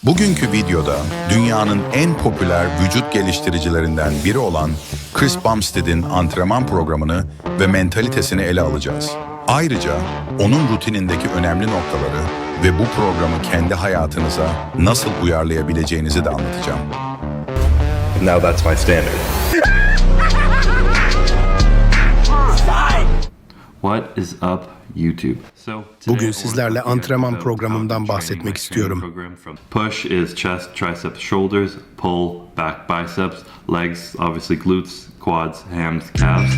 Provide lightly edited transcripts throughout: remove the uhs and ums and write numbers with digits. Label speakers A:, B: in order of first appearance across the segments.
A: Bugünkü videoda dünyanın en popüler vücut geliştiricilerinden biri olan Chris Bumstead'in antrenman programını ve mentalitesini ele alacağız. Ayrıca onun rutinindeki önemli noktaları ve bu programı kendi hayatınıza nasıl uyarlayabileceğinizi de anlatacağım.
B: Now that's my standard.
C: What is up YouTube?
D: Bugün sizlerle antrenman programımdan bahsetmek istiyorum.
C: Push is chest, triceps, shoulders. Pull, back, biceps. Legs, obviously glutes, quads, hams, calves.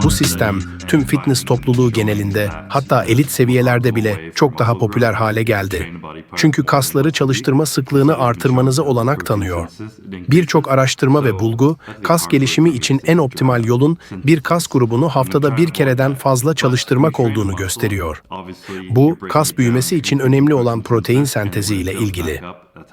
D: Bu sistem tüm fitness topluluğu genelinde, hatta elit seviyelerde bile çok daha popüler hale geldi. Çünkü kasları çalıştırma sıklığını artırmanıza olanak tanıyor. Birçok araştırma ve bulgu, kas gelişimi için en optimal yolun bir kas grubunu haftada bir kereden fazla çalıştırmak olduğunu gösteriyor. Bu, kas büyümesi için önemli olan protein sentezi ile ilgili.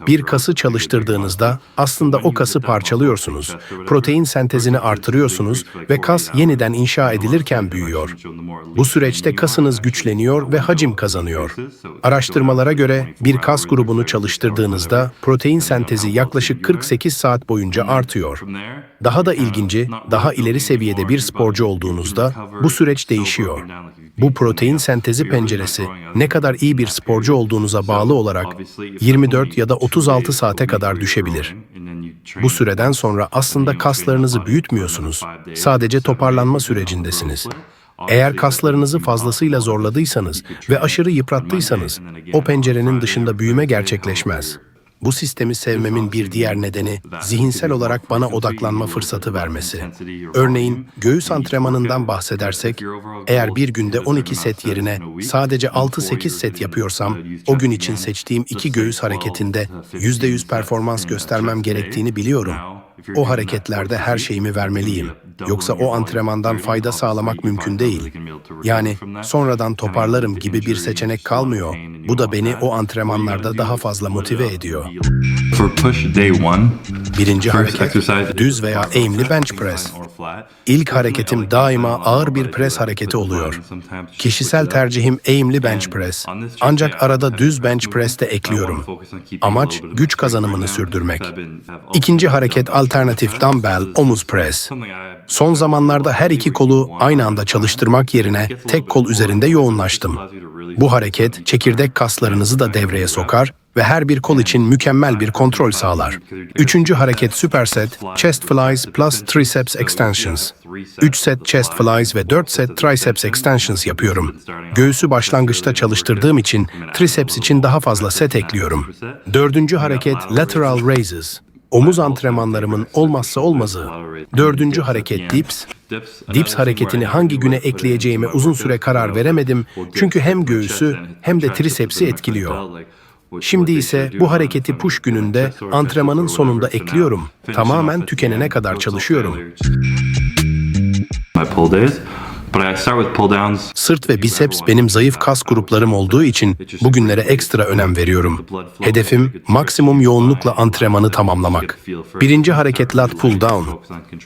D: Bir kası çalıştırdığınızda aslında o kası parçalıyorsunuz, protein sentezini artırıyorsunuz ve kas yeniden inşa edilirken büyüyor. Bu süreçte kasınız güçleniyor ve hacim kazanıyor. Araştırmalara göre bir kas grubunu çalıştırdığınızda protein sentezi yaklaşık 48 saat boyunca artıyor. Daha da ilginci, daha ileri seviyede bir sporcu olduğunuzda bu süreç değişiyor. Bu protein sentezi penceresi ne kadar iyi bir sporcu olduğunuza bağlı olarak 24 ya da 36 saate kadar düşebilir. Bu süreden sonra aslında kaslarınızı büyütmüyorsunuz, sadece toparlanma sürecindesiniz. Eğer kaslarınızı fazlasıyla zorladıysanız ve aşırı yıprattıysanız, o pencerenin dışında büyüme gerçekleşmez. Bu sistemi sevmemin bir diğer nedeni, zihinsel olarak bana odaklanma fırsatı vermesi. Örneğin, göğüs antrenmanından bahsedersek, eğer bir günde 12 set yerine sadece 6-8 set yapıyorsam, o gün için seçtiğim 2 göğüs hareketinde %100 performans göstermem gerektiğini biliyorum. O hareketlerde her şeyimi vermeliyim. Yoksa o antrenmandan fayda sağlamak mümkün değil. Yani sonradan toparlarım gibi bir seçenek kalmıyor. Bu da beni o antrenmanlarda daha fazla motive ediyor. Birinci hareket, düz veya eğimli bench press. İlk hareketim daima ağır bir pres hareketi oluyor. Kişisel tercihim eğimli bench press. Ancak arada düz bench press de ekliyorum. Amaç güç kazanımını sürdürmek. İkinci hareket alternatif dumbbell omuz press. Son zamanlarda her iki kolu aynı anda çalıştırmak yerine tek kol üzerinde yoğunlaştım. Bu hareket çekirdek kaslarınızı da devreye sokar ve her bir kol için mükemmel bir kontrol sağlar. Üçüncü hareket superset, chest flies plus triceps extensions. 3 set chest flies ve 4 set triceps extensions yapıyorum. Göğsü başlangıçta çalıştırdığım için triceps için daha fazla set ekliyorum. Dördüncü hareket lateral raises. Omuz antrenmanlarımın olmazsa olmazı. Dördüncü hareket dips. Dips hareketini hangi güne ekleyeceğime uzun süre karar veremedim çünkü hem göğüsü hem de tricepsi etkiliyor. Şimdi ise bu hareketi push gününde antrenmanın sonunda ekliyorum. Tamamen tükenene kadar çalışıyorum. Sırt ve biceps benim zayıf kas gruplarım olduğu için bugünlere ekstra önem veriyorum. Hedefim maksimum yoğunlukla antrenmanı tamamlamak. Birinci hareket lat pull down.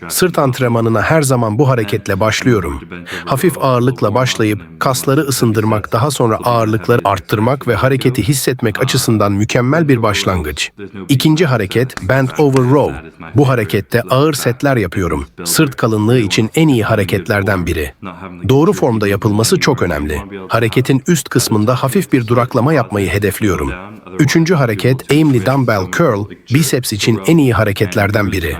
D: Sırt antrenmanına her zaman bu hareketle başlıyorum. Hafif ağırlıkla başlayıp kasları ısındırmak, daha sonra ağırlıkları arttırmak ve hareketi hissetmek açısından mükemmel bir başlangıç. İkinci hareket bent over row. Bu harekette ağır setler yapıyorum. Sırt kalınlığı için en iyi hareketlerden biri. Doğru formda yapılması çok önemli. Hareketin üst kısmında hafif bir duraklama yapmayı hedefliyorum. Üçüncü hareket eğimli dumbbell curl, biceps için en iyi hareketlerden biri.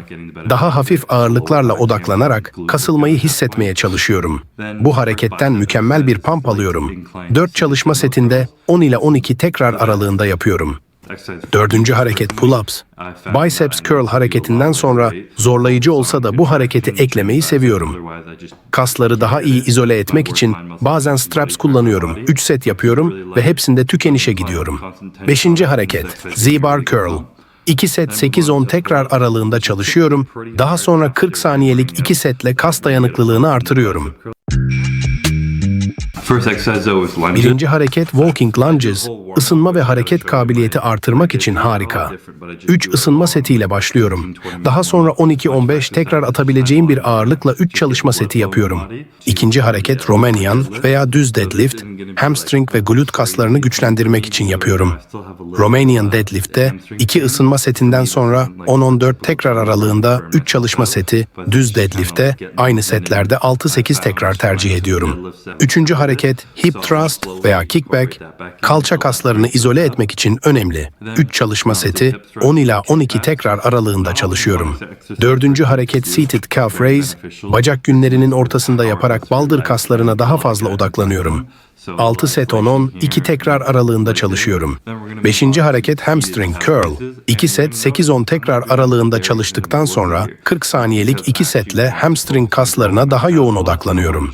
D: Daha hafif ağırlıklarla odaklanarak kasılmayı hissetmeye çalışıyorum. Bu hareketten mükemmel bir pump alıyorum. 4 çalışma setinde 10 ile 12 tekrar aralığında yapıyorum. Dördüncü hareket pull-ups. Biceps curl hareketinden sonra zorlayıcı olsa da bu hareketi eklemeyi seviyorum. Kasları daha iyi izole etmek için bazen straps kullanıyorum. 3 set yapıyorum ve hepsinde tükenişe gidiyorum. Beşinci hareket Z-bar curl. 2 set 8-10 tekrar aralığında çalışıyorum. Daha sonra 40 saniyelik 2 setle kas dayanıklılığını artırıyorum.
C: First exercise though is lunges.
D: Birinci hareket walking lunges, ısınma ve hareket kabiliyeti artırmak için harika. 3 ısınma setiyle başlıyorum. Daha sonra 12-15 tekrar atabileceğim bir ağırlıkla 3 çalışma seti yapıyorum. İkinci hareket Romanian veya düz deadlift, hamstring ve glute kaslarını güçlendirmek için yapıyorum. Romanian deadlift'te 2 ısınma setinden sonra 10-14 tekrar aralığında 3 çalışma seti, düz deadlift'te aynı setlerde 6-8 tekrar tercih ediyorum. Üçüncü hareket hip thrust veya kickback, kalça kaslarını izole etmek için önemli. 3 çalışma seti, 10 ila 12 tekrar aralığında çalışıyorum. Dördüncü hareket seated calf raise, bacak günlerinin ortasında yaparak baldır kaslarına daha fazla odaklanıyorum. 6 set 10-10, 2 tekrar aralığında çalışıyorum. Beşinci hareket hamstring curl. 2 set 8-10 tekrar aralığında çalıştıktan sonra 40 saniyelik 2 setle hamstring kaslarına daha yoğun odaklanıyorum.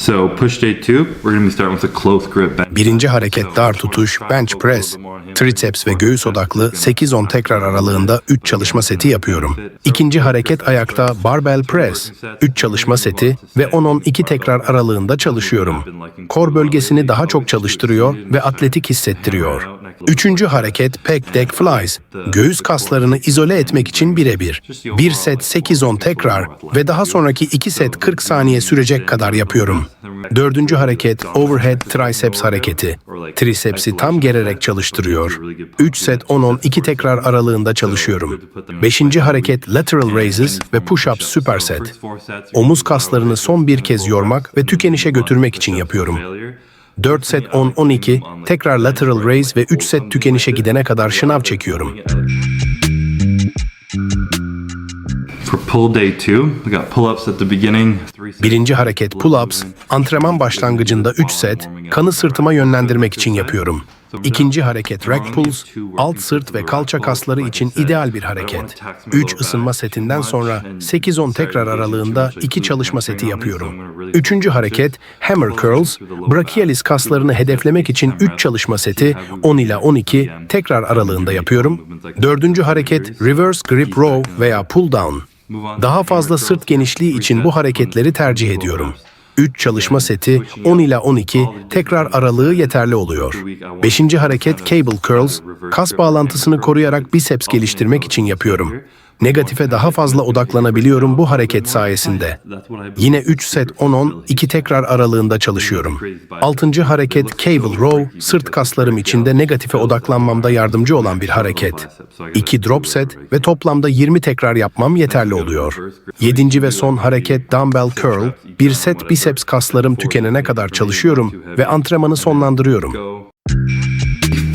C: So push day 2, we're going to be starting with a close grip bench.
D: Birinci hareket dar tutuş, bench press, triceps ve göğüs odaklı 8-10 tekrar aralığında 3 çalışma seti yapıyorum. İkinci hareket ayakta barbell press, 3 çalışma seti ve 10-12 tekrar aralığında çalışıyorum. Kor bölgesini daha çok çalıştırıyor ve atletik hissettiriyor. Üçüncü hareket pec deck flies, göğüs kaslarını izole etmek için birebir. Bir set 8-10 tekrar ve daha sonraki 2 set 40 saniye sürecek kadar yapıyorum. Dördüncü hareket overhead triceps hareketi. Trisepsi tam gererek çalıştırıyor. 3 set 10-12 tekrar aralığında çalışıyorum. Beşinci hareket lateral raises ve push-ups superset. Omuz kaslarını son bir kez yormak ve tükenişe götürmek için yapıyorum. 4 set 10-12, tekrar lateral raise ve 3 set tükenişe gidene kadar şınav çekiyorum.
C: For pull day 2, we got pull-ups at the beginning.
D: Birinci hareket pull-ups, antrenman başlangıcında 3 set, kanı sırtıma yönlendirmek için yapıyorum. İkinci hareket rack pulls, alt sırt ve kalça kasları için ideal bir hareket. 3 ısınma setinden sonra 8-10 tekrar aralığında 2 çalışma seti yapıyorum. Üçüncü hareket hammer curls, brachialis kaslarını hedeflemek için 3 çalışma seti 10 ila 12 tekrar aralığında yapıyorum. Dördüncü hareket reverse grip row veya pull down. Daha fazla sırt genişliği için bu hareketleri tercih ediyorum. 3 çalışma seti 10 ila 12 tekrar aralığı yeterli oluyor. Beşinci hareket cable curls, kas bağlantısını koruyarak biceps geliştirmek için yapıyorum. Negatife daha fazla odaklanabiliyorum bu hareket sayesinde. Yine 3 set 10-10, 2 tekrar aralığında çalışıyorum. Altıncı hareket cable row, sırt kaslarım içinde negatife odaklanmamda yardımcı olan bir hareket. 2 drop set ve toplamda 20 tekrar yapmam yeterli oluyor. Yedinci ve son hareket dumbbell curl, bir set biceps kaslarım tükenene kadar çalışıyorum ve antrenmanı sonlandırıyorum.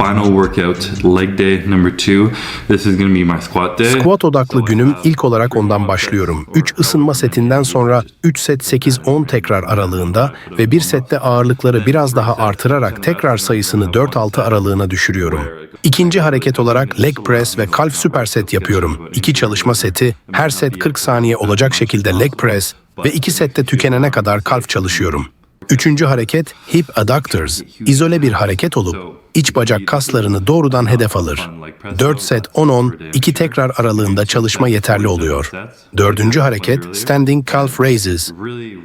C: Final workout, leg day number 2. This is going to be my squat day.
D: Squat odaklı günüm ilk olarak ondan başlıyorum. 3 ısınma setinden sonra 3 set 8-10 tekrar aralığında ve bir sette ağırlıkları biraz daha artırarak tekrar sayısını 4-6 aralığına düşürüyorum. İkinci hareket olarak leg press ve calf superset yapıyorum. 2 çalışma seti, her set 40 saniye olacak şekilde leg press ve 2 sette tükenene kadar calf çalışıyorum. Üçüncü hareket hip adductors, izole bir hareket olup iç bacak kaslarını doğrudan hedef alır. 4 set 10-10, 2 tekrar aralığında çalışma yeterli oluyor. Dördüncü hareket standing calf raises,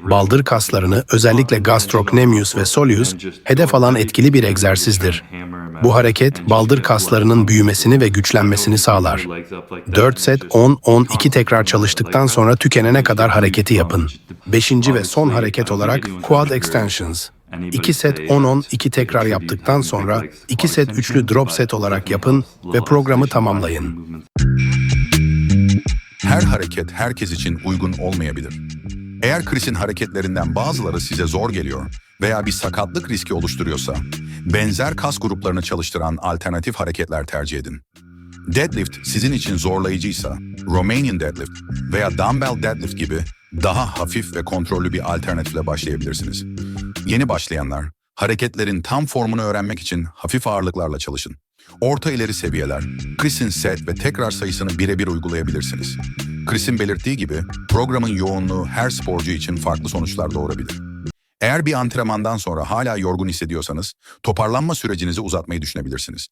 D: baldır kaslarını özellikle gastrocnemius ve soleus hedef alan etkili bir egzersizdir. Bu hareket baldır kaslarının büyümesini ve güçlenmesini sağlar. 4 set 10-10-2 tekrar çalıştıktan sonra tükenene kadar hareketi yapın. Beşinci ve son hareket olarak quad extensions. 2 set 10-10-2 tekrar yaptıktan sonra 2 set üçlü drop set olarak yapın ve programı tamamlayın.
A: Her hareket herkes için uygun olmayabilir. Eğer Chris'in hareketlerinden bazıları size zor geliyor veya bir sakatlık riski oluşturuyorsa, benzer kas gruplarını çalıştıran alternatif hareketler tercih edin. Deadlift sizin için zorlayıcıysa, Romanian deadlift veya dumbbell deadlift gibi daha hafif ve kontrollü bir alternatifle başlayabilirsiniz. Yeni başlayanlar, hareketlerin tam formunu öğrenmek için hafif ağırlıklarla çalışın. Orta ileri seviyeler, Chris'in set ve tekrar sayısını birebir uygulayabilirsiniz. Chris'in belirttiği gibi, programın yoğunluğu her sporcu için farklı sonuçlar doğurabilir. Eğer bir antrenmandan sonra hala yorgun hissediyorsanız, toparlanma sürecinizi uzatmayı düşünebilirsiniz.